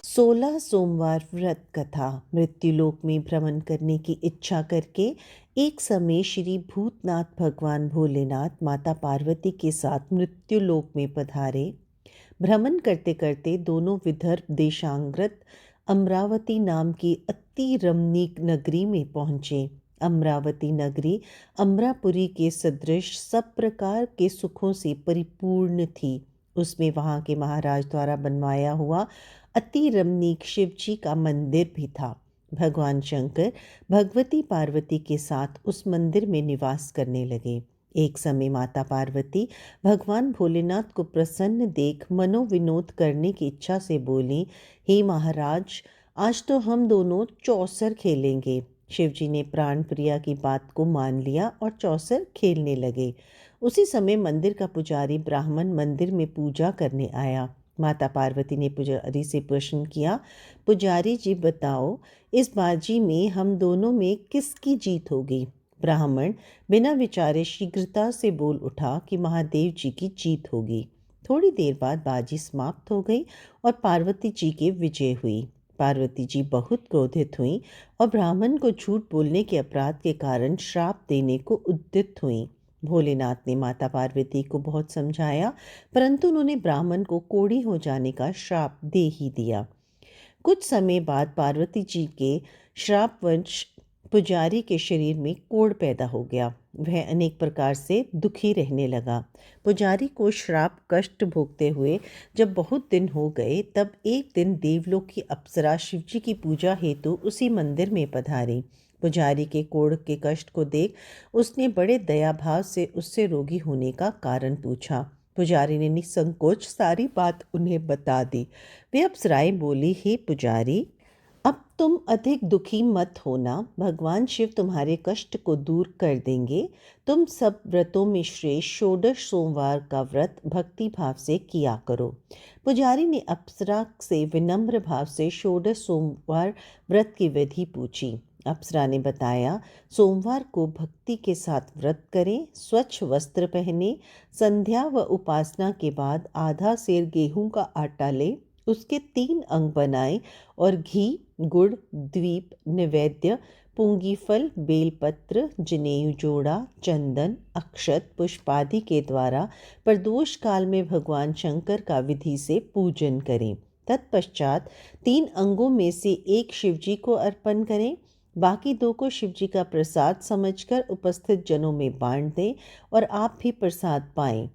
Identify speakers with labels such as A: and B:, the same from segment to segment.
A: 16 सोमवार व्रत कथा। मृत्युलोक में भ्रमण करने की इच्छा करके एक समय श्री भूतनाथ भगवान भोलेनाथ माता पार्वती के साथ मृत्युलोक में पधारे। भ्रमण करते करते दोनों विदर्भ देशांगत अमरावती नाम की अति रमणीक नगरी में पहुँचे। अमरावती नगरी अमरापुरी के सदृश सब प्रकार के सुखों से परिपूर्ण थी। उसमें वहाँ के महाराज द्वारा बनवाया हुआ अति रमणीक शिव जी का मंदिर भी था। भगवान शंकर भगवती पार्वती के साथ उस मंदिर में निवास करने लगे। एक समय माता पार्वती भगवान भोलेनाथ को प्रसन्न देख मनोविनोद करने की इच्छा से बोली, हे महाराज, आज तो हम दोनों चौसर खेलेंगे। शिवजी ने प्राण प्रिया की बात को मान लिया और चौसर खेलने लगे। उसी समय मंदिर का पुजारी ब्राह्मण मंदिर में पूजा करने आया। माता पार्वती ने पुजारी से प्रश्न किया, पुजारी जी बताओ, इस बाजी में हम दोनों में किसकी जीत होगी? ब्राह्मण बिना विचारे शीघ्रता से बोल उठा कि महादेव जी की जीत होगी। थोड़ी देर बाद बाजी समाप्त हो गई और पार्वती जी की विजय हुई। पार्वती जी बहुत क्रोधित हुईं और ब्राह्मण को झूठ बोलने के अपराध के कारण श्राप देने को उद्यत हुईं। भोलेनाथ ने माता पार्वती को बहुत समझाया, परंतु उन्होंने ब्राह्मण को कोढ़ी हो जाने का श्राप दे ही दिया। कुछ समय बाद पार्वती जी के श्रापवश पुजारी के शरीर में कोढ़ पैदा हो गया। वह अनेक प्रकार से दुखी रहने लगा। पुजारी को श्राप कष्ट भोगते हुए जब बहुत दिन हो गए, तब एक दिन देवलोक की अप्सरा शिवजी की पूजा हेतु उसी मंदिर में पधारी। पुजारी के कोढ़ के कष्ट को देख उसने बड़े दया भाव से उससे रोगी होने का कारण पूछा। पुजारी ने निसंकोच सारी बात उन्हें बता दी। वे अप्सराएं बोली, हे पुजारी, अब तुम अधिक दुखी मत होना, भगवान शिव तुम्हारे कष्ट को दूर कर देंगे। तुम सब व्रतों में श्रेष्ठ षोडश सोमवार का व्रत भक्ति भाव से किया करो। पुजारी ने अप्सरा से विनम्र भाव से षोडश सोमवार व्रत की विधि पूछी। अप्सरा ने बताया, सोमवार को भक्ति के साथ व्रत करें, स्वच्छ वस्त्र पहने, संध्या व उपासना के बाद आधा सेर गेहूं का आटा ले, उसके 3 अंग बनाएं और घी, गुड़, द्वीप, नैवेद्य, पूंगी फल, बेलपत्र, जनेऊ जोड़ा, चंदन, अक्षत, पुष्पादि के द्वारा प्रदोष काल में भगवान शंकर का विधि से पूजन करें। तत्पश्चात 3 अंगों में से एक शिवजी को अर्पण करें, बाकी 2 को शिवजी का प्रसाद समझकर उपस्थित जनों में बांट दें और आप भी प्रसाद पाएं।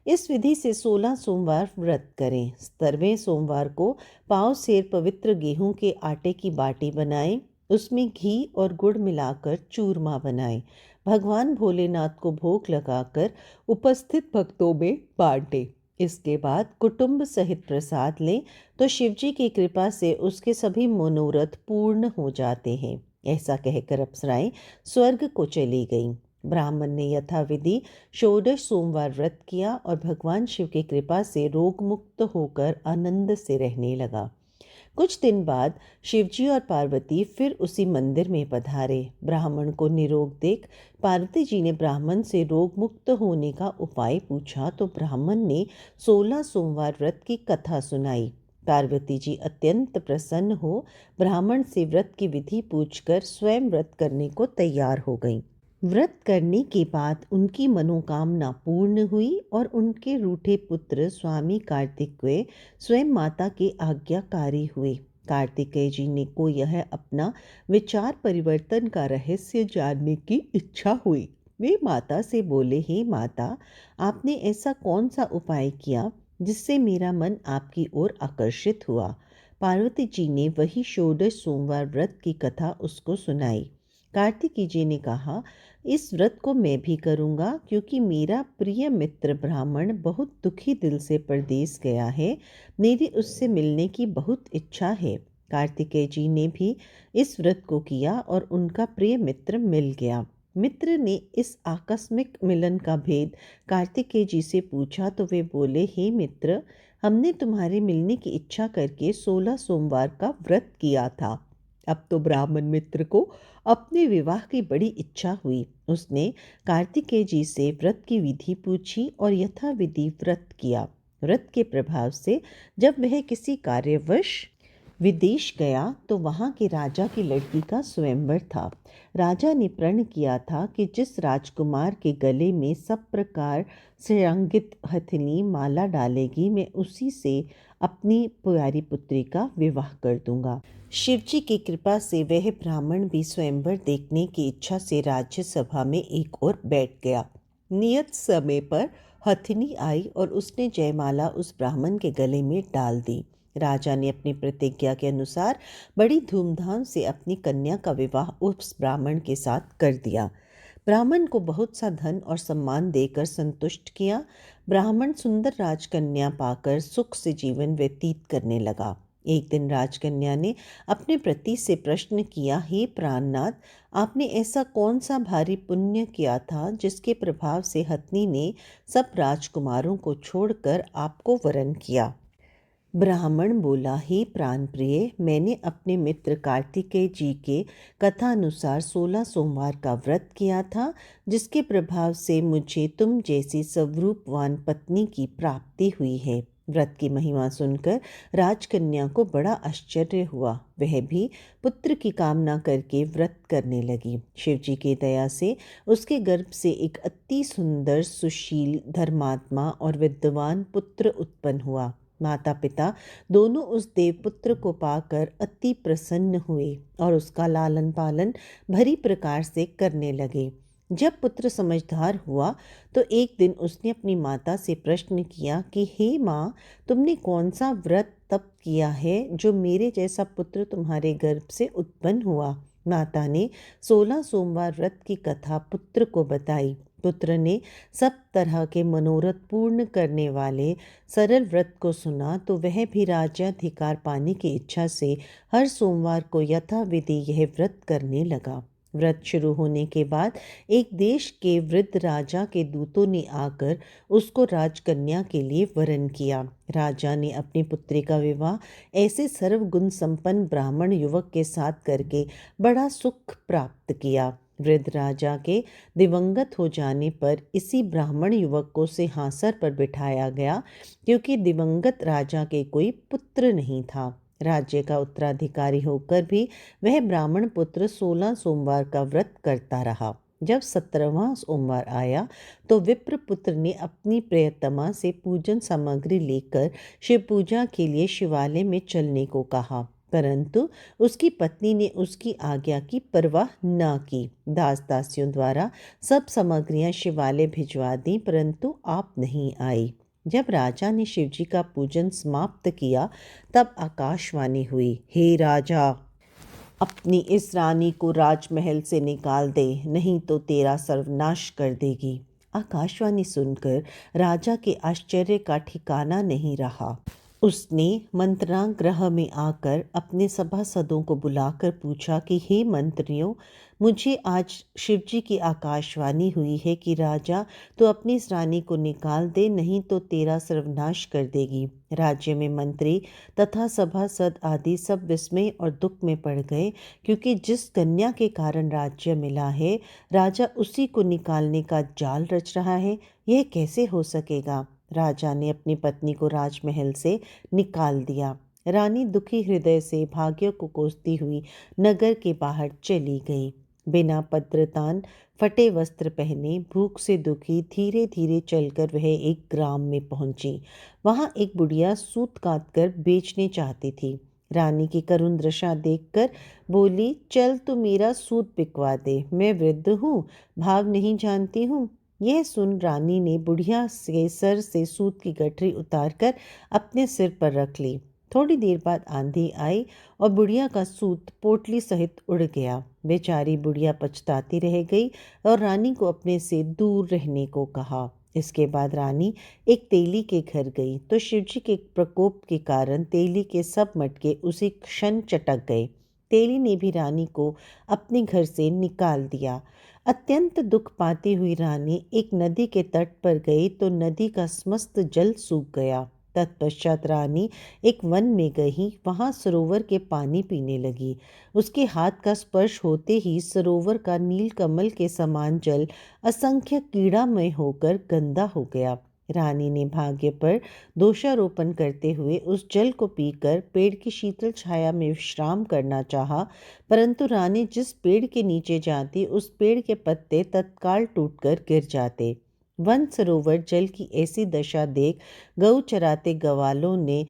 A: इस विधि से 16 सोमवार व्रत करें। 17वें सोमवार को पाव सेर पवित्र गेहूं के आटे की बाटी बनाएं, उसमें घी और गुड़ मिलाकर चूरमा बनाएं। भगवान भोलेनाथ को भोग लगाकर उपस्थित भक्तों में बांटें। इसके बाद कुटुंब सहित प्रसाद लें तो शिवजी की कृपा से उसके सभी मनोरथ पूर्ण हो जाते हैं। ऐसा कहकर अप्सराएं स्वर्ग को चली गईं। ब्राह्मण ने यथाविधि षोडश सोमवार व्रत किया और भगवान शिव की कृपा से रोग मुक्त होकर आनंद से रहने लगा। कुछ दिन बाद शिवजी और पार्वती फिर उसी मंदिर में पधारे। ब्राह्मण को निरोग देख पार्वती जी ने ब्राह्मण से रोग मुक्त होने का उपाय पूछा तो ब्राह्मण ने 16 सोमवार व्रत की कथा सुनाई। पार्वती जी अत्यंत प्रसन्न हो ब्राह्मण से व्रत की विधि पूछकर स्वयं व्रत करने को तैयार हो गईं। व्रत करने के बाद उनकी मनोकामना पूर्ण हुई और उनके रूठे पुत्र स्वामी कार्तिकेय स्वयं माता के आज्ञाकारी हुए। कार्तिकेय जी ने को यह अपना विचार परिवर्तन का रहस्य जानने की इच्छा हुई। वे माता से बोले, हे माता, आपने ऐसा कौन सा उपाय किया जिससे मेरा मन आपकी ओर आकर्षित हुआ? पार्वती जी ने वही षोडश सोमवार व्रत की कथा उसको सुनाई। कार्तिकेय जी ने कहा, इस व्रत को मैं भी करूँगा क्योंकि मेरा प्रिय मित्र ब्राह्मण बहुत दुखी दिल से परदेश गया है। मेरी उससे मिलने की बहुत इच्छा है। कार्तिकेय जी ने भी इस व्रत को किया और उनका प्रिय मित्र मिल गया। मित्र ने इस आकस्मिक मिलन का भेद कार्तिकेय जी से पूछा तो वे बोले, हे मित्र, हमने तुम्हारे मिलने की इच्छा करके 16 सोमवार का व्रत किया था। अब तो ब्राह्मण मित्र को अपने विवाह की बड़ी इच्छा हुई। उसने कार्तिकेय जी से व्रत की विधि पूछी और यथाविधि व्रत किया। व्रत के प्रभाव से जब वह किसी कार्यवश विदेश गया तो वहाँ के राजा की लड़की का स्वयंवर था। राजा ने प्रण किया था कि जिस राजकुमार के गले में सब प्रकार से रंगित हथनी माला डालेगी, मैं उसी से अपनी प्यारी पुत्री का विवाह कर दूंगा। शिवजी की कृपा से वह ब्राह्मण भी स्वयंवर देखने की इच्छा से राज्यसभा में एक ओर बैठ गया। नियत समय पर हथनी आई और उसने जयमाला उस ब्राह्मण के गले में डाल दी। राजा ने अपनी प्रतिज्ञा के अनुसार बड़ी धूमधाम से अपनी कन्या का विवाह उस ब्राह्मण के साथ कर दिया। ब्राह्मण को बहुत सा धन और सम्मान देकर संतुष्ट किया। ब्राह्मण सुंदर राजकन्या पाकर सुख से जीवन व्यतीत करने लगा। एक दिन राजकन्या ने अपने पति से प्रश्न किया, हे प्राणनाथ, आपने ऐसा कौन सा भारी पुण्य किया था जिसके प्रभाव से हथनी ने सब राजकुमारों को छोड़कर आपको वरण किया? ब्राह्मण बोला, हे प्राण प्रिय, मैंने अपने मित्र कार्तिकेय जी के कथानुसार 16 सोमवार का व्रत किया था, जिसके प्रभाव से मुझे तुम जैसी स्वरूपवान पत्नी की प्राप्ति हुई है। व्रत की महिमा सुनकर राजकन्या को बड़ा आश्चर्य हुआ। वह भी पुत्र की कामना करके व्रत करने लगी। शिवजी की दया से उसके गर्भ से एक अति सुंदर, सुशील, धर्मात्मा और विद्वान पुत्र उत्पन्न हुआ। माता पिता दोनों उस देवपुत्र को पाकर अति प्रसन्न हुए और उसका लालन पालन भली प्रकार से करने लगे। जब पुत्र समझदार हुआ तो एक दिन उसने अपनी माता से प्रश्न किया कि हे माँ, तुमने कौन सा व्रत तप किया है जो मेरे जैसा पुत्र तुम्हारे गर्भ से उत्पन्न हुआ? माता ने 16 सोमवार व्रत की कथा पुत्र को बताई। पुत्र ने सब तरह के मनोरथ पूर्ण करने वाले सरल व्रत को सुना तो वह भी राज्याधिकार पाने की इच्छा से हर सोमवार को यथाविधि यह व्रत करने लगा। व्रत शुरू होने के बाद एक देश के वृद्ध राजा के दूतों ने आकर उसको राजकन्या के लिए वरण किया। राजा ने अपनी पुत्री का विवाह ऐसे सर्वगुण संपन्न ब्राह्मण युवक के साथ करके बड़ा सुख प्राप्त किया। वृद्ध राजा के दिवंगत हो जाने पर इसी ब्राह्मण युवक को सिंहासन पर बिठाया गया, क्योंकि दिवंगत राजा के कोई पुत्र नहीं था। राज्य का उत्तराधिकारी होकर भी वह ब्राह्मण पुत्र 16 सोमवार का व्रत करता रहा। जब 17वां सोमवार आया तो विप्र पुत्र ने अपनी प्रियतमा से पूजन सामग्री लेकर शिव पूजा के लिए शिवालय में चलने को कहा, परंतु उसकी पत्नी ने उसकी आज्ञा की परवाह न की। दास दासियों द्वारा सब सामग्रियां शिवालय भिजवा दी, परंतु आप नहीं आई। जब राजा ने शिवजी का पूजन समाप्त किया तब आकाशवाणी हुई, हे राजा, अपनी इस रानी को राजमहल से निकाल दे, नहीं तो तेरा सर्वनाश कर देगी। आकाशवाणी सुनकर राजा के आश्चर्य का ठिकाना नहीं रहा। उसने मंत्रणागृह में आकर अपने सभासदों को बुलाकर पूछा कि हे मंत्रियों, मुझे आज शिवजी की आकाशवाणी हुई है कि राजा तो अपनी इस रानी को निकाल दे, नहीं तो तेरा सर्वनाश कर देगी। राज्य में मंत्री तथा सभासद आदि सब विस्मय और दुख में पड़ गए, क्योंकि जिस कन्या के कारण राज्य मिला है, राजा उसी को निकालने का जाल रच रहा है। यह कैसे हो सकेगा? राजा ने अपनी पत्नी को राजमहल से निकाल दिया। रानी दुखी हृदय से भाग्य को कोसती हुई नगर के बाहर चली गई। बिना पत्रतान, फटे वस्त्र पहने, भूख से दुखी धीरे धीरे चलकर वह एक ग्राम में पहुंची। वहां एक बुढ़िया सूत काटकर बेचने चाहती थी। रानी की करुण दशा देखकर बोली, चल तू मेरा सूत बिकवा दे, मैं वृद्ध हूँ, भाव नहीं जानती हूँ। यह सुन रानी ने बुढ़िया के सर से सूत की गठरी उतारकर अपने सिर पर रख ली। थोड़ी देर बाद आंधी आई और बुढ़िया का सूत पोटली सहित उड़ गया। बेचारी बुढ़िया पछताती रह गई और रानी को अपने से दूर रहने को कहा। इसके बाद रानी एक तेली के घर गई तो शिवजी के प्रकोप के कारण तेली के सब मटके उसी क्षण चटक गए। तेली ने भी रानी को अपने घर से निकाल दिया। अत्यंत दुख पाती हुई रानी एक नदी के तट पर गई तो नदी का समस्त जल सूख गया। तत्पश्चात रानी एक वन में गई, वहां सरोवर के पानी पीने लगी। उसके हाथ का स्पर्श होते ही सरोवर का नील कमल के समान जल असंख्य कीड़ामय होकर गंदा हो गया। रानी ने भाग्य पर दोषारोपण करते हुए उस जल को पीकर पेड़ की शीतल छाया में विश्राम करना चाहा, परंतु रानी जिस पेड़ के नीचे जाती उस पेड़ के पत्ते तत्काल टूटकर गिर जाते। वन सरोवर जल की ऐसी दशा देख गऊ चराते ग्वालों ने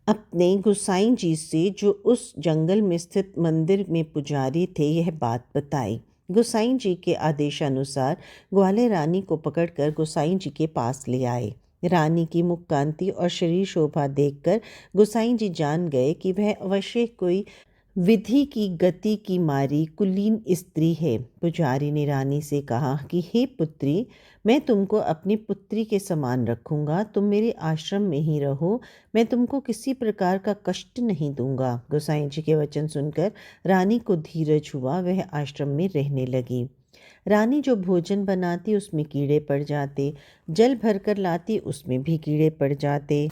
A: अपने गोसाई जी से, जो उस जंगल में स्थित मंदिर में पुजारी थे, यह बात बताई। गोसाई जी के आदेशानुसार ग्वाले रानी को पकड़कर गोसाई जी के पास ले आए। रानी की मुख कांति और शरीर शोभा देखकर गोसाई जी जान गए कि वह अवश्य कोई विधि की गति की मारी कुलीन स्त्री है। पुजारी ने रानी से कहा कि हे पुत्री, मैं तुमको अपनी पुत्री के समान रखूंगा, तुम मेरे आश्रम में ही रहो, मैं तुमको किसी प्रकार का कष्ट नहीं दूंगा। गोसाई जी के वचन सुनकर रानी को धीरज हुआ, वह आश्रम में रहने लगी। रानी जो भोजन बनाती उसमें कीड़े पड़ जाते, जल भरकर लाती उसमें भी कीड़े पड़ जाते।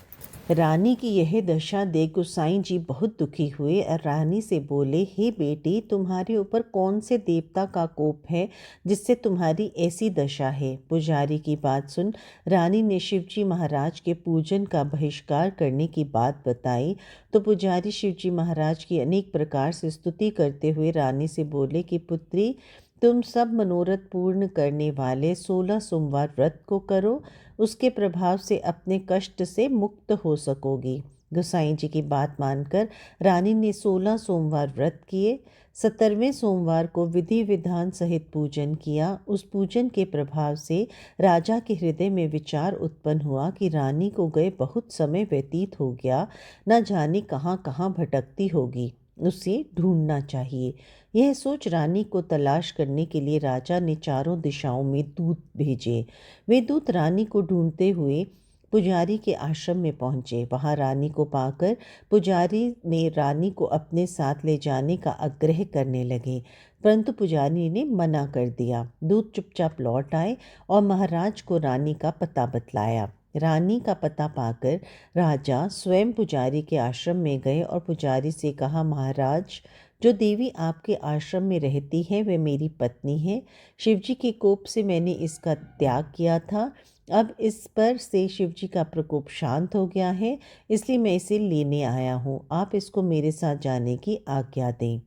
A: रानी की यह दशा देख गोसाई जी बहुत दुखी हुए और रानी से बोले, हे बेटी, तुम्हारे ऊपर कौन से देवता का कोप है जिससे तुम्हारी ऐसी दशा है। पुजारी की बात सुन रानी ने शिवजी महाराज के पूजन का बहिष्कार करने की बात बताई। तो पुजारी शिवजी महाराज की अनेक प्रकार से स्तुति करते हुए रानी से बोले कि पुत्री, तुम सब मनोरथ पूर्ण करने वाले 16 सोमवार व्रत को करो, उसके प्रभाव से अपने कष्ट से मुक्त हो सकोगी। गोसाई जी की बात मानकर रानी ने 16 सोमवार व्रत किए। 17वें सोमवार को विधि विधान सहित पूजन किया। उस पूजन के प्रभाव से राजा के हृदय में विचार उत्पन्न हुआ कि रानी को गए बहुत समय व्यतीत हो गया, न जाने कहाँ कहाँ भटकती होगी, उसे ढूंढना चाहिए। यह सोच रानी को तलाश करने के लिए राजा ने चारों दिशाओं में दूत भेजे। वे दूत रानी को ढूंढते हुए पुजारी के आश्रम में पहुंचे। वहां रानी को पाकर पुजारी ने रानी को अपने साथ ले जाने का आग्रह करने लगे, परंतु पुजारी ने मना कर दिया। दूत चुपचाप लौट आए और महाराज को रानी का पता बतलाया। रानी का पता पाकर राजा स्वयं पुजारी के आश्रम में गए और पुजारी से कहा, महाराज, जो देवी आपके आश्रम में रहती है वह मेरी पत्नी है। शिवजी के कोप से मैंने इसका त्याग किया था, अब इस पर से शिवजी का प्रकोप शांत हो गया है, इसलिए मैं इसे लेने आया हूँ। आप इसको मेरे साथ जाने की आज्ञा दें।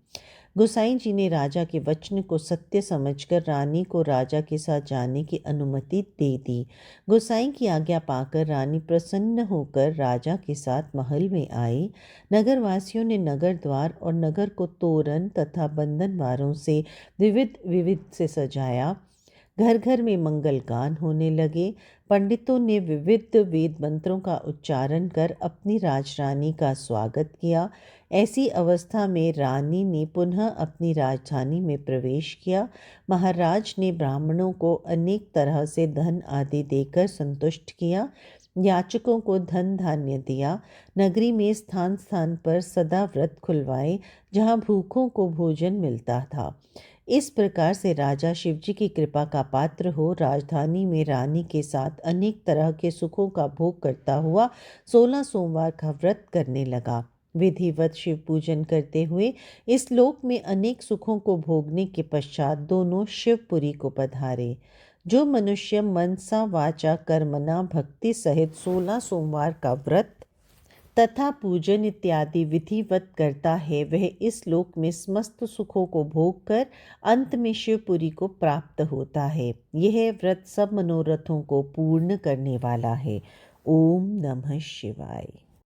A: गोसाई जी ने राजा के वचन को सत्य समझकर रानी को राजा के साथ जाने की अनुमति दे दी। गोसाई की आज्ञा पाकर रानी प्रसन्न होकर राजा के साथ महल में आई। नगरवासियों ने नगर द्वार और नगर को तोरण तथा बंधनवारों से विविध विविध से सजाया। घर घर में मंगल गान होने लगे। पंडितों ने विविध वेद मंत्रों का उच्चारण कर अपनी राजरानी का स्वागत किया। ऐसी अवस्था में रानी ने पुनः अपनी राजधानी में प्रवेश किया। महाराज ने ब्राह्मणों को अनेक तरह से धन आदि देकर संतुष्ट किया। याचकों को धन धान्य दिया। नगरी में स्थान स्थान पर सदा व्रत खुलवाए, जहाँ भूखों को भोजन मिलता था। इस प्रकार से राजा शिवजी की कृपा का पात्र हो राजधानी में रानी के साथ अनेक तरह के सुखों का भोग करता हुआ 16 सोमवार का व्रत करने लगा। विधिवत शिव पूजन करते हुए इस लोक में अनेक सुखों को भोगने के पश्चात दोनों शिवपुरी को पधारे। जो मनुष्य मनसा वाचा कर्मणा भक्ति सहित 16 सोमवार का व्रत तथा पूजन इत्यादि विधिवत करता है, वह इस लोक में समस्त सुखों को भोग कर अंत में शिवपुरी को प्राप्त होता है। यह व्रत सब मनोरथों को पूर्ण करने वाला है। ओम नमः शिवाय।